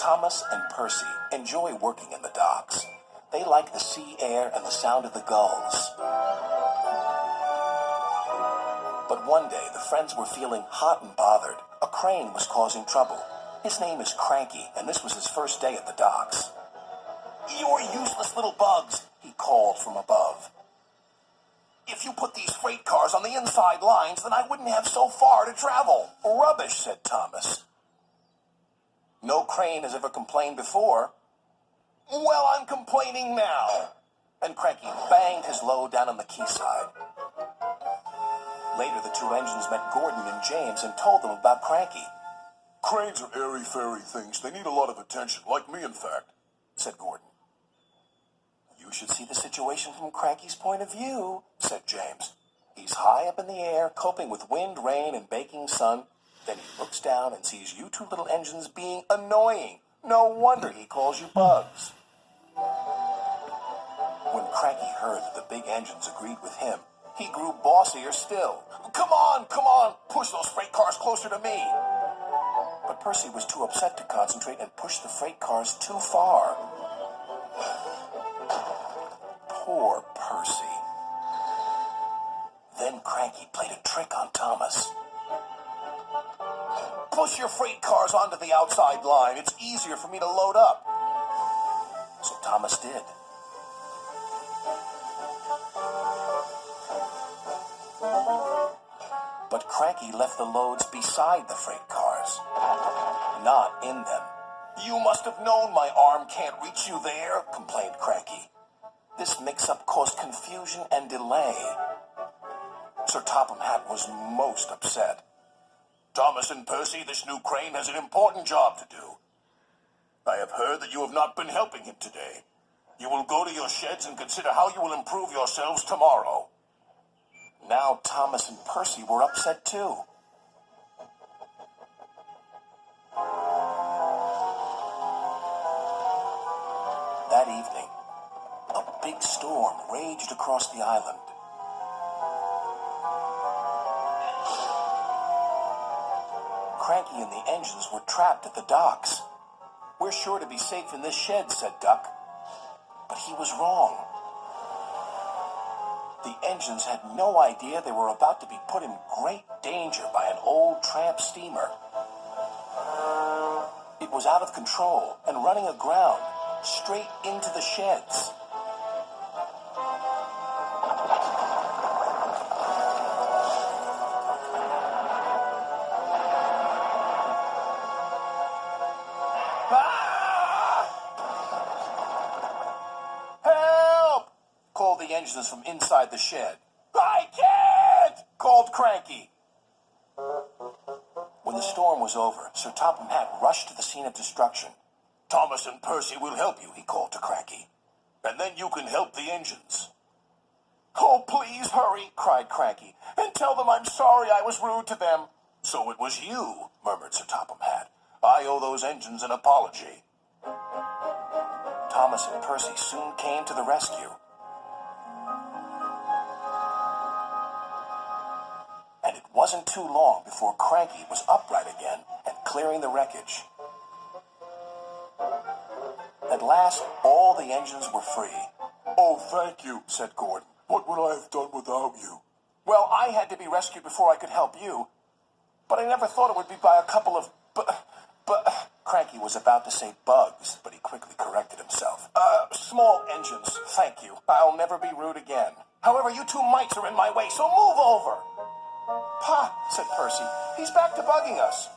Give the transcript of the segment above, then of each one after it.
Thomas and Percy enjoy working in the docks. They like the sea air and the sound of the gulls. But one day, the friends were feeling hot and bothered. A crane was causing trouble. His name is Cranky, and this was his first day at the docks. "You're useless little bugs," he called from above. "If you put these freight cars on the inside lines, then I wouldn't have so far to travel." "Rubbish," said Thomas. "No crane has ever complained before." "Well, I'm complaining now." And Cranky banged his load down on the quayside. Later, the two engines met Gordon and James and told them about Cranky. "Cranes are airy-fairy things. They need a lot of attention, like me, in fact," said Gordon. "You should see the situation from Cranky's point of view," said James. "He's high up in the air, coping with wind, rain, and baking sun. Then he looks down and sees you two little engines being annoying. No wonder he calls you bugs." When Cranky heard that the big engines agreed with him, he grew bossier still. Come on, push those freight cars closer to me." But Percy was too upset to concentrate and pushed the freight cars too far. Poor Percy. Then Cranky played a trick on Thomas. "Push your freight cars onto the outside line. It's easier for me to load up." So Thomas did. But Cranky left the loads beside the freight cars, not in them. "You must have known my arm can't reach you there," complained Cranky. This mix-up caused confusion and delay. Sir Topham Hatt was most upset. "Thomas and Percy, this new crane has an important job to do. I have heard that you have not been helping him today. You will go to your sheds and consider how you will improve yourselves tomorrow." Now Thomas and Percy were upset too. That evening, a big storm raged across the island. Cranky and the engines were trapped at the docks. "We're sure to be safe in this shed," said Duck. But he was wrong. The engines had no idea they were about to be put in great danger by an old tramp steamer. It was out of control and running aground, straight into the sheds. Called the engines from inside the shed. "I can't!" called Cranky. When the storm was over, Sir Topham Hatt rushed to the scene of destruction. "Thomas and Percy will help you," he called to Cranky. "And then you can help the engines." "Oh, please hurry," cried Cranky, "and tell them I'm sorry I was rude to them." "So it was you," murmured Sir Topham Hatt. "I owe those engines an apology." Thomas and Percy soon came to the rescue. And it wasn't too long before Cranky was upright again and clearing the wreckage. At last, all the engines were free. "Oh, thank you," said Gordon. "What would I have done without you?" "Well, I had to be rescued before I could help you. But I never thought it would be by a couple of Cranky was about to say bugs, but he quickly corrected himself. "Small engines, thank you. I'll never be rude again. However, you two mites are in my way, so move over." "Pa," said Percy, "he's back to bugging us."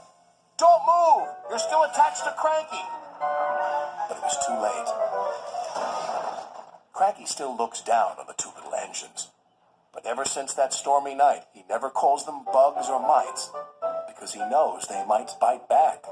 "Don't move! You're still attached to Cranky." But it was too late. Cranky still looks down on the two little engines. But ever since that stormy night, he never calls them bugs or mites, because he knows they might bite back.